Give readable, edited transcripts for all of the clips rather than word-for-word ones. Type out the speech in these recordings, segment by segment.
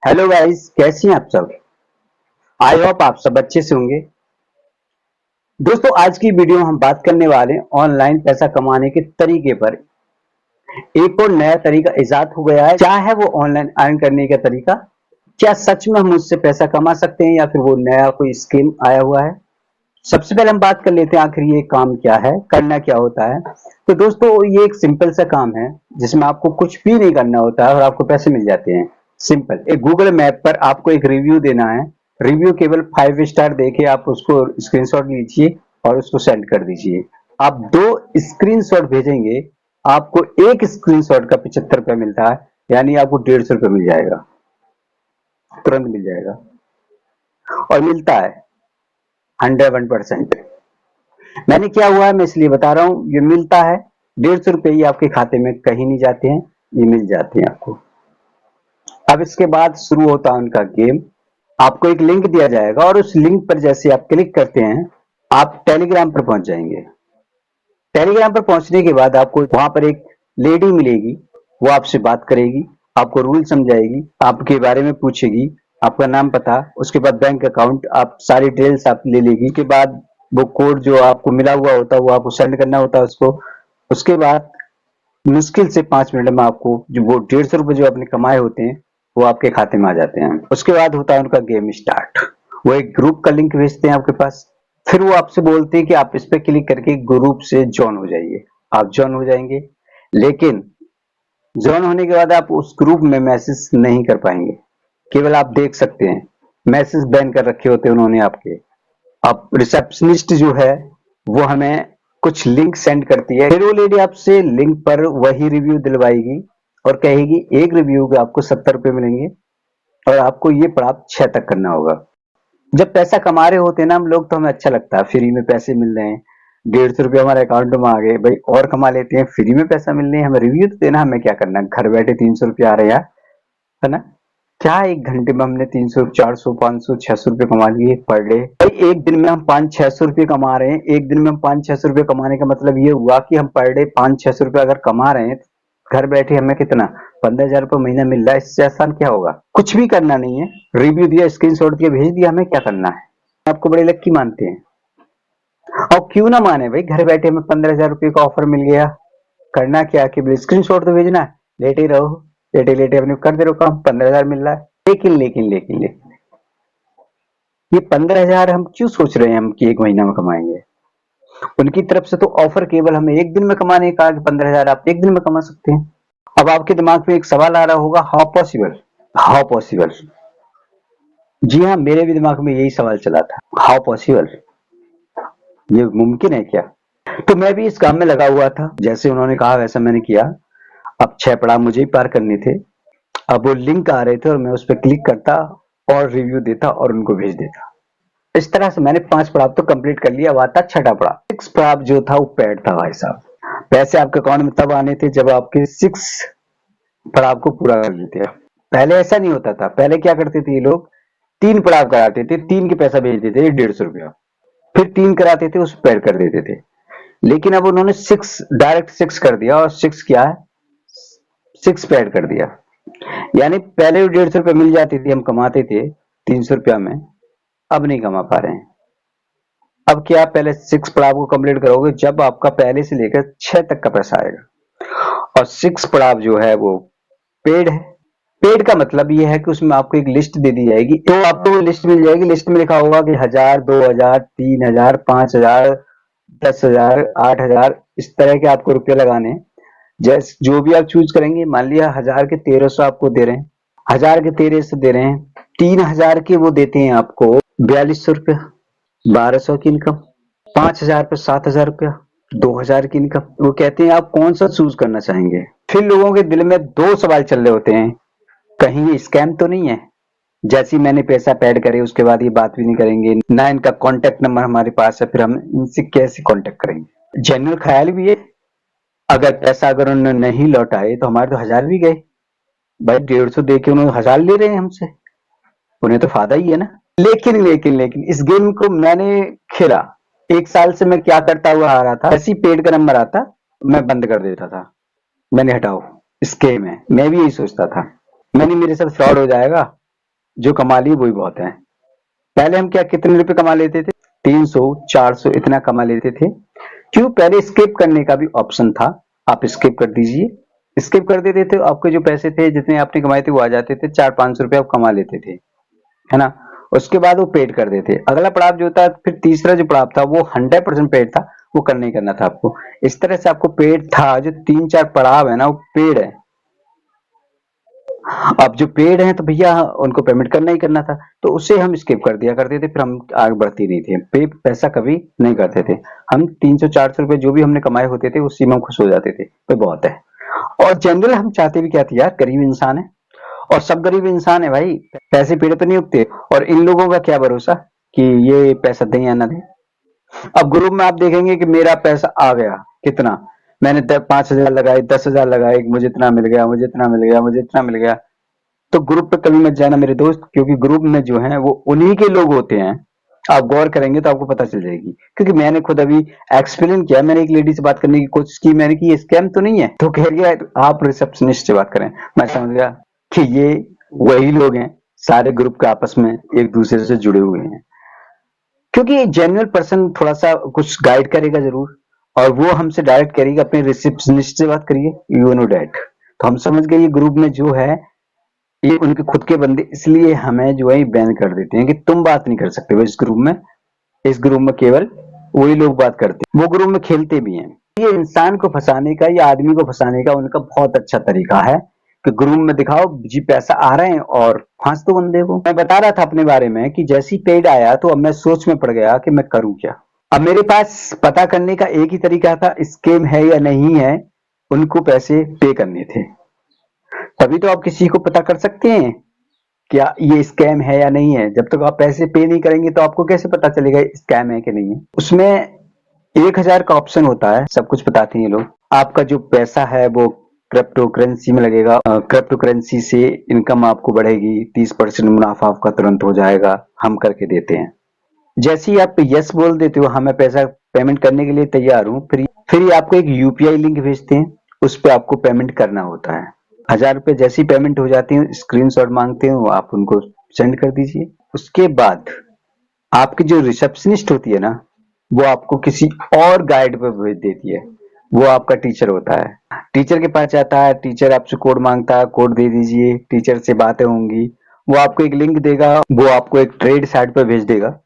Hello guys, कैसे हैं आप सब। आई होप आप सब अच्छे से होंगे। दोस्तों, आज की वीडियो में हम बात करने वाले हैं ऑनलाइन पैसा कमाने के तरीके पर। एक और नया तरीका इजाद हो गया है। क्या है वो ऑनलाइन अर्न करने का तरीका? क्या सच में हम उससे पैसा कमा सकते हैं या फिर वो नया कोई स्कीम आया हुआ है? सबसे पहले हम बात कर लेते हैं आखिर ये काम क्या है, करना क्या होता है। तो दोस्तों, ये एक सिंपल सा काम है जिसमें आपको कुछ भी नहीं करना होता है और आपको पैसे मिल जाते हैं। सिंपल, एक गूगल मैप पर आपको एक रिव्यू देना है। रिव्यू केवल 5 स्टार देके आप उसको स्क्रीनशॉट लीजिए और उसको सेंड कर दीजिए। आप 2 स्क्रीनशॉट भेजेंगे, आपको एक स्क्रीनशॉट का 75 रुपया मिलता है, यानी आपको 150 रुपये मिल जाएगा, तुरंत मिल जाएगा। और मिलता है 101%। मैंने क्या हुआ है मैं इसलिए बता रहा हूँ, ये मिलता है। 150 रुपये ही आपके खाते में कहीं नहीं जाते हैं, ये मिल जाते हैं आपको। अब इसके बाद शुरू होता है उनका गेम। आपको एक लिंक दिया जाएगा और उस लिंक पर जैसे आप क्लिक करते हैं, आप टेलीग्राम पर पहुंच जाएंगे। टेलीग्राम पर पहुंचने के बाद आपको वहां पर एक लेडी मिलेगी, वो आपसे बात करेगी, आपको रूल समझाएगी, आपके बारे में पूछेगी, आपका नाम पता, उसके बाद बैंक अकाउंट, आप सारी डिटेल्स आप ले लेगी। उसके बाद वो कोड जो आपको मिला हुआ होता है वो आपको सेंड करना होता है उसको। उसके बाद मुश्किल से 5 मिनट में आपको जो वो 150 रुपये जो आपने कमाए होते हैं वो आपके खाते में आ जाते हैं। उसके बाद होता है उनका गेम स्टार्ट। वो एक ग्रुप का लिंक भेजते हैं आपके पास। फिर वो आपसे बोलते हैं कि आप इस पे क्लिक करके ग्रुप से ज्वाइन हो जाइए। आप ज्वाइन हो जाएंगे, लेकिन ज्वाइन होने के बाद आप उस ग्रुप में मैसेज नहीं कर पाएंगे, केवल आप देख सकते हैं। मैसेज बैन कर रखे होते हैं उन्होंने आपके। अब रिसेप्शनिस्ट जो है वो हमें कुछ लिंक सेंड करती है, फिर वो लेडी आपसे लिंक पर वही रिव्यू दिलवाएगी और कहेगी एक रिव्यू के आपको 70 रुपये मिलेंगे और आपको ये प्राप्त 6 तक करना होगा। जब पैसा कमा रहे होते हैं ना हम लोग, तो हमें अच्छा लगता है, फ्री में पैसे मिल रहे हैं, 150 रुपये हमारे अकाउंट में आ गए, भाई और कमा लेते हैं, फ्री में पैसा मिल रहे हैं, हमें रिव्यू तो देना, हमें क्या करना, घर बैठे 300 रुपये आ रहे हैं, है ना। क्या एक घंटे में हमने 300 400 500 600 रुपये कमा लिए पर डे। भाई एक दिन में हम 500 600 रुपये कमा रहे हैं। एक दिन में हम 500 600 रुपये कमाने का मतलब ये हुआ कि हम पर डे 500 600 रुपये अगर कमा रहे हैं, घर बैठे हमें कितना 15,000 रुपये महीना मिल रहा है। इससे आसान क्या होगा? कुछ भी करना नहीं है, रिव्यू दिया, स्क्रीनशॉट दिया, भेज दिया, हमें क्या करना है। आपको बड़े लक्की मानते हैं, और क्यों ना माने भाई, घर बैठे हमें 15,000 रुपये का ऑफर मिल गया। करना क्या कि स्क्रीनशॉट तो भेजना है, लेटे रहो, लेटे लेटे अपने करते रहो काम, 15,000 मिल रहा है। लेकिन लेकिन लेकिन लेकिन ये 15,000 हम क्यों सोच रहे हैं हम कि एक महीना में कमाएंगे? उनकी तरफ से तो ऑफर केवल हमें एक दिन में कमाने का, कि 15,000 आप एक दिन में कमा सकते हैं। अब आपके दिमाग में एक सवाल आ रहा होगा, हाउ पॉसिबल, हाउ पॉसिबल। जी हाँ, मेरे भी दिमाग में यही सवाल चला था, हाउ पॉसिबल, ये मुमकिन है क्या? तो मैं भी इस काम में लगा हुआ था, जैसे उन्होंने कहा वैसा मैंने किया। अब 6 पड़ाव मुझे ही पार करने थे। अब वो लिंक आ रहे थे और मैं उस पर क्लिक करता और रिव्यू देता और उनको भेज देता। इस तरह से मैंने 5 पड़ाव तो कंप्लीट कर लिया। अब आता 6ठा पड़ाव। 6 पड़ाव जो था वो पेड था भाई साहब। पैसे आपके अकाउंट में तब आने थे जब आपके 6 पड़ाव को पूरा कर लेते। पहले ऐसा नहीं होता था। पहले क्या करते थे ये लोग, 3 पड़ाव कराते थे, 3 के पैसा भेज देते थे 150 रुपया, फिर 3 कराते थे उस पेड कर देते थे। लेकिन अब उन्होंने 6 डायरेक्ट 6 कर दिया, और 6 क्या है, 6 पेड कर दिया। यानी पहले 150 रुपये मिल जाती थी, हम कमाते थे 300 रुपया में, अब नहीं कमा पा रहे हैं। अब क्या, पहले 6 पड़ाव को कंप्लीट करोगे जब आपका पहले से लेकर 6 तक का पैसा आएगा। और 6 पड़ाव जो है वो पेड है। पेड का मतलब ये है कि उसमें आपको एक लिस्ट दे दी जाएगी, तो आपको लिस्ट मिल जाएगी। लिस्ट में लिखा होगा कि 1000 2000 3000 5000 10,000 8,000, इस तरह के आपको रुपये लगाने। जैसे जो भी आप चूज करेंगे, मान लिया 1000 के 1300 आपको दे रहे हैं, 1000 के 1300 दे रहे हैं, 3000 के वो देते हैं आपको 4200 रुपया, 1200 की इनकम, 5000 पे 7000 रुपया, 2000 की इनकम। वो कहते हैं आप कौन सा चूज करना चाहेंगे। फिर लोगों के दिल में 2 सवाल चल रहे होते हैं, कहीं ये स्कैम तो नहीं है। जैसे ही मैंने पैसा पेड करे उसके बाद ये बात भी नहीं करेंगे, ना इनका कॉन्टेक्ट नंबर हमारे पास है, फिर हम इनसे कैसे कॉन्टेक्ट करेंगे। जनरल ख्याल भी है, अगर पैसा अगर उन्होंने नहीं लौटाए तो हमारे तो 1000 भी गए। भाई 150 दे के उन्होंने 1000 ले रहे हैं हमसे, उन्हें तो फायदा ही है ना। लेकिन लेकिन लेकिन इस गेम को मैंने खेला, 1 साल से मैं क्या करता हुआ आ रहा था, ऐसी पेड का नंबर आता मैं बंद कर देता था। मैंने हटाओ, स्कैम है, मैं भी यही सोचता था, मैंने मेरे साथ फ्रॉड हो जाएगा, जो कमा लिए वही बहुत है। पहले हम क्या कितने रुपए कमा लेते थे? 300 400 इतना कमा लेते थे। क्यों? पहले स्किप करने का भी ऑप्शन था, आप स्किप कर दीजिए। स्किप कर देते थे, आपके जो पैसे थे जितने आपने कमाए थे वो आ जाते थे, 400-500 रुपए आप कमा लेते थे, है ना। उसके बाद वो पेड कर देते। अगला पड़ाव जो था, फिर तीसरा जो पड़ाव था वो 100% पेड था, वो करना ही करना था आपको। इस तरह से आपको पेड था, जो 3-4 पड़ाव है ना वो पेड है। अब जो पेड है तो भैया उनको पेमेंट करना ही करना था, तो उसे हम स्किप कर दिया करते थे, फिर हम आगे बढ़ते नहीं थे, पे पैसा कभी नहीं करते थे। हम 300-400 रुपए जो भी हमने कमाए होते थे उसी में हम खुश हो जाते थे, तो बहुत है। और जनरल हम चाहते भी क्या थे यार, गरीब इंसान है, और सब गरीब इंसान है भाई, पैसे पेड़ पे नहीं उगते। और इन लोगों का क्या भरोसा कि ये पैसा दें या ना दें। अब ग्रुप में आप देखेंगे कि मेरा पैसा आ गया, कितना मैंने 5,000 लगाए, 10,000 लगाए, मुझे इतना मिल गया, मुझे इतना मिल गया, मुझे इतना मिल गया। तो ग्रुप पे कभी मत जाना मेरे दोस्त, क्योंकि ग्रुप में जो है वो उन्हीं के लोग होते हैं। आप गौर करेंगे तो आपको पता चल जाएगी, क्योंकि मैंने खुद अभी एक्सप्लेन किया। मैंने एक लेडी से बात करने की कोशिश की, मैंने कि ये स्कैम तो नहीं है, तो कह रही आप रिसेप्शनिस्ट से बात करें। मैं समझ गया कि ये वही लोग हैं, सारे ग्रुप के आपस में एक दूसरे से जुड़े हुए हैं। क्योंकि जेन्युइन पर्सन थोड़ा सा कुछ गाइड करेगा जरूर, और वो हमसे डायरेक्ट करेगा, अपने रिसेप्शनिस्ट से बात करिए, यू नो डैट। तो हम समझ गए ये ग्रुप में जो है ये उनके खुद के बंदे, इसलिए हमें जो है बैन कर देते हैं कि तुम बात नहीं कर सकते हो इस ग्रुप में। इस ग्रुप में केवल वही लोग बात करते हैं, वो ग्रुप में खेलते भी हैं। ये इंसान को फंसाने का या आदमी को फंसाने का उनका बहुत अच्छा तरीका है कि ग्रुप में दिखाओ जी पैसा आ रहे हैं और फांस दो बंदे को। मैं बता रहा था अपने बारे में कि जैसी पेड आया तो अब मैं सोच में पड़ गया कि मैं करूं क्या। अब मेरे पास पता करने का एक ही तरीका था, स्कैम है या नहीं है, उनको पैसे पे करने थे। तभी तो आप किसी को पता कर सकते हैं क्या ये स्कैम है या नहीं है। जब तक आप पैसे पे नहीं करेंगे तो आपको कैसे पता चलेगा स्कैम है कि नहीं है। उसमें 1,000 का ऑप्शन होता है, सब कुछ बताते हैं ये लोग। आपका जो पैसा है वो क्रिप्टो करेंसी में लगेगा, क्रिप्टो करेंसी से इनकम आपको बढ़ेगी, 30% मुनाफा आपका तुरंत हो जाएगा, हम करके देते हैं। जैसे ही आप यस बोल देते हो, हाँ मैं पैसा पेमेंट करने के लिए तैयार हूँ, फिर ये आपको एक यूपीआई लिंक भेजते हैं, उस पर आपको पेमेंट करना होता है। 1,000 रुपए जैसी पेमेंट हो जाती है, स्क्रीनशॉट मांगते हो, आप उनको सेंड कर दीजिए। उसके बाद आपकी जो रिसेप्शनिस्ट होती है ना, वो आपको किसी और गाइड पे भेज देती है। वो आपका टीचर होता है, टीचर के पास जाता है, टीचर आपसे कोड मांगता है, कोड दे दीजिए, टीचर से बातें होंगी, वो आपको एक लिंक देगा, वो आपको एक ट्रेड साइट पर भेज देगा।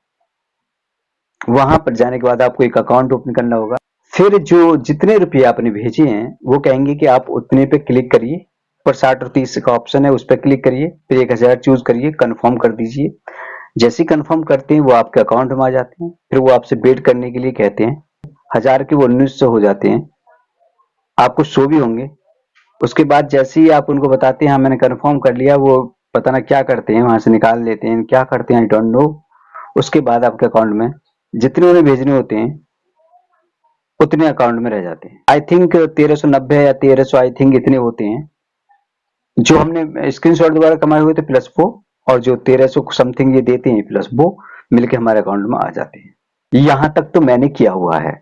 वहां पर जाने के बाद आपको एक अकाउंट ओपन करना होगा। फिर जो जितने रुपए आपने भेजे हैं वो कहेंगे कि आप उतने पे क्लिक करिए, पर 60 और 30 का ऑप्शन है, उस पर क्लिक करिए, फिर 1,000 चूज करिए, कंफर्म कर दीजिए। जैसे ही कंफर्म करते हैं वो आपके अकाउंट में आ जाते हैं, फिर वो आपसे वेट करने के लिए कहते हैं। 1,000 के वो 1,900 हो जाते हैं, आपको शो भी होंगे। उसके बाद जैसे ही आप उनको बताते हैं हाँ मैंने कंफर्म कर लिया, वो पता ना क्या करते हैं, वहां से निकाल लेते हैं, क्या करते हैं आई डोंट नो। उसके बाद आपके अकाउंट में जितने उन्हें भेजने होते हैं उतने अकाउंट में रह जाते हैं। आई थिंक 1,390 या 1,300 आई थिंक इतने होते हैं जो हमने स्क्रीनशॉट द्वारा कमाए हुए थे, प्लस वो, और जो 1,300 समथिंग ये देते हैं प्लस वो मिलके हमारे अकाउंट में आ जाते हैं। यहां तक तो मैंने किया हुआ है।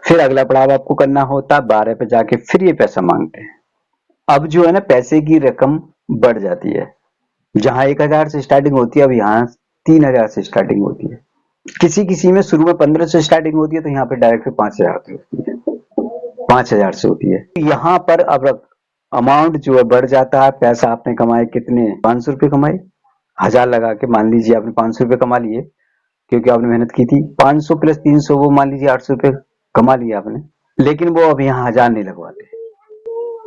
फिर अगला पड़ाव आपको करना होता, 12 पे जाके फिर ये पैसा मांगते हैं। अब जो है ना पैसे की रकम बढ़ जाती है, जहां 1,000 से स्टार्टिंग होती है अब यहाँ 3,000 से स्टार्टिंग होती है। किसी किसी में शुरू में 15 से स्टार्टिंग होती है, तो यहाँ पे डायरेक्ट 5,000 से होती है, 5,000 से होती है। यहाँ पर अब अमाउंट जो है बढ़ जाता है। पैसा आपने कमाए कितने, 500 रुपए कमाए, 1,000 लगा के, मान लीजिए आपने 500 रुपए कमा लिए क्योंकि आपने मेहनत की थी। 500 प्लस 300 वो मान लीजिए 800 रुपए कमा लिए आपने, लेकिन वो अब यहाँ 1,000 नहीं लगवाते,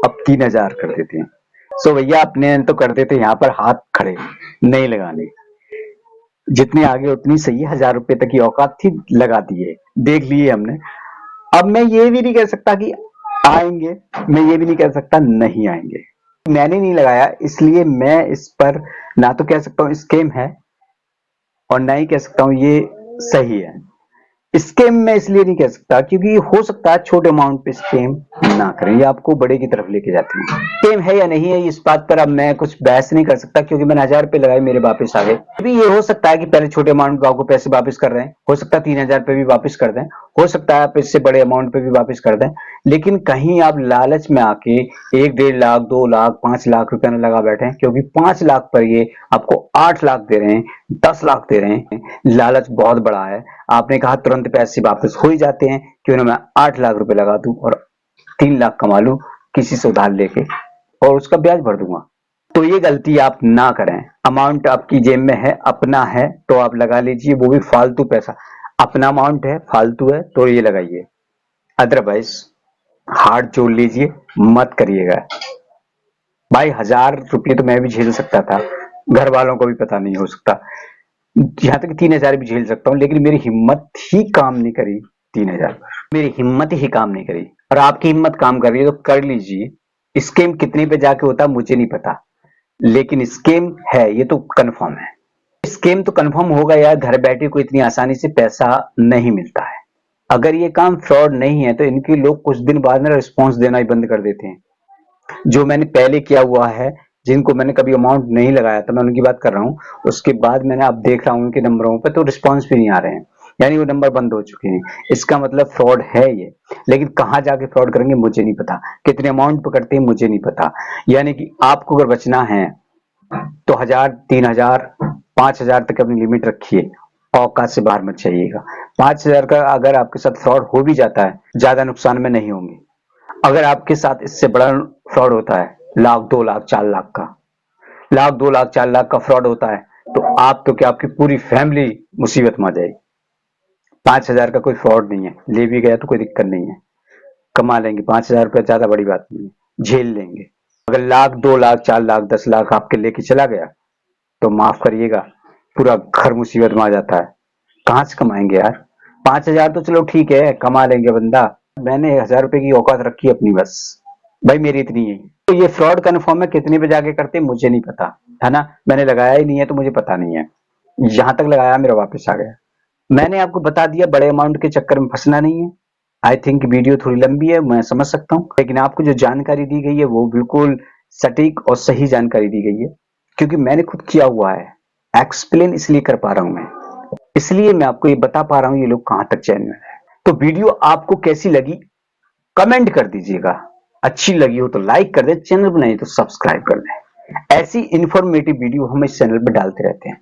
अब 3,000 कर देते हैं। सो भैया अपने तो कर देते यहाँ पर हाथ खड़े, नहीं लगाने, जितने आगे उतनी सही, 1,000 रुपए तक की औकात थी, लगा दिए, देख लिए हमने। अब मैं ये भी नहीं कह सकता कि आएंगे, मैं ये भी नहीं कह सकता नहीं आएंगे। मैंने नहीं लगाया इसलिए मैं इस पर ना तो कह सकता हूँ स्कैम है और ना ही कह सकता हूँ ये सही है। स्कैम मैं इसलिए नहीं कह सकता क्योंकि हो सकता है छोटे अमाउंट पे स्कैम ना करें, ये आपको बड़े की तरफ लेके जाते हैं। स्कैम है या नहीं है इस बात पर अब मैं कुछ बहस नहीं कर सकता क्योंकि मैंने 1000 रुपए लगाए, मेरे वापस आ गए। अभी ये हो सकता है कि पहले छोटे अमाउंट पे आपको पैसे वापस कर रहे हैं, हो सकता है 3000 पे भी वापस कर दें, हो सकता है आप इससे बड़े अमाउंट पे भी वापस कर दें, लेकिन कहीं आप लालच में आके 1-1.5 लाख 2 लाख 5 लाख रुपया न लगा बैठे, क्योंकि 5 लाख पर ये आपको 8 लाख दे रहे हैं, 10 लाख दे रहे हैं। लालच बहुत बड़ा है। आपने कहा तुरंत पैसे वापस हो ही जाते हैं, क्यों ना मैं 8 लाख रुपए लगा दूं और 3 लाख कमा लूं किसी से उधार लेके और उसका ब्याज भर दूंगा। तो ये गलती आप ना करें। अमाउंट आपकी जेब में है, अपना है तो आप लगा लीजिए, वो भी फालतू पैसा। अपना अमाउंट है, फालतू है तो ये लगाइए, अदरवाइज हाथ जोड़ लीजिए, मत करिएगा। भाई 1000 रुपये तो मैं भी झेल सकता था, घर वालों को भी पता नहीं हो सकता, यहाँ तक 3000 भी झेल सकता हूँ, लेकिन मेरी हिम्मत ही काम नहीं करी 3000 पर, मेरी हिम्मत ही काम नहीं करी। और आपकी हिम्मत काम कर रही है तो कर लीजिए। स्कैम कितने पे जाके होता है मुझे नहीं पता, लेकिन स्कैम है ये तो कंफर्म है। स्कैम तो कंफर्म होगा यार, घर बैठे को इतनी आसानी से पैसा नहीं मिलता है। अगर ये काम फ्रॉड नहीं है तो इनके लोग कुछ दिन बाद में रिस्पॉन्स देना ही बंद कर देते हैं। जो मैंने पहले किया हुआ है, जिनको मैंने कभी अमाउंट नहीं लगाया था, मैं उनकी बात कर रहा हूँ, उसके बाद मैंने अब देख रहा हूँ उनके नंबरों पे तो रिस्पॉन्स भी नहीं आ रहे हैं, यानी वो नंबर बंद हो चुके हैं। इसका मतलब फ्रॉड है ये, लेकिन कहाँ जाके फ्रॉड करेंगे मुझे नहीं पता, कितने अमाउंट पे करते हैं मुझे नहीं पता। यानी कि आपको अगर बचना है तो 1000 3000 5000 तक अपनी लिमिट रखिए, औकात से बाहर मत जाइएगा। 5000 का अगर आपके साथ फ्रॉड हो भी जाता है, ज्यादा नुकसान में नहीं होंगे। अगर आपके साथ इससे बड़ा फ्रॉड होता है, लाख 2 लाख 4 लाख का, लाख 2 लाख 4 लाख का फ्रॉड होता है, तो आप तो क्या आपकी पूरी फैमिली मुसीबत में आ जाएगी। 5000 का कोई फ्रॉड नहीं है, ले भी गया तो कोई दिक्कत नहीं है, कमा लेंगे। 5000 रुपया ज्यादा बड़ी बात नहीं है, झेल लेंगे। अगर लाख 2 लाख 4 लाख 10 लाख आपके लेके चला गया तो माफ करिएगा, पूरा घर मुसीबत में आ जाता है। कहां से कमाएंगे यार? 5000 तो चलो ठीक है कमा लेंगे बंदा, मैंने 1000 रुपए की औकात रखी अपनी, बस भाई मेरी इतनी है। तो ये फ्रॉड कन्फर्म है, कितने पे जाके करते मुझे नहीं पता है ना, मैंने लगाया ही नहीं है तो मुझे पता नहीं है। जहां तक लगाया मेरा वापस आ गया। मैंने आपको बता दिया, बड़े अमाउंट के चक्कर में फंसना नहीं है। आई थिंक वीडियो थोड़ी लंबी है, मैं समझ सकता हूँ, लेकिन आपको जो जानकारी दी गई है वो बिल्कुल सटीक और सही जानकारी दी गई है, क्योंकि मैंने खुद किया हुआ है। एक्सप्लेन इसलिए कर पा रहा हूं मैं, इसलिए मैं आपको ये बता पा रहा हूं ये लोग कहां तक जेन्युइन है। तो वीडियो आपको कैसी लगी कमेंट कर दीजिएगा, अच्छी लगी हो तो लाइक कर दे, चैनल बनाइए तो सब्सक्राइब कर दे। ऐसी इंफॉर्मेटिव वीडियो हम इस चैनल पर डालते रहते हैं।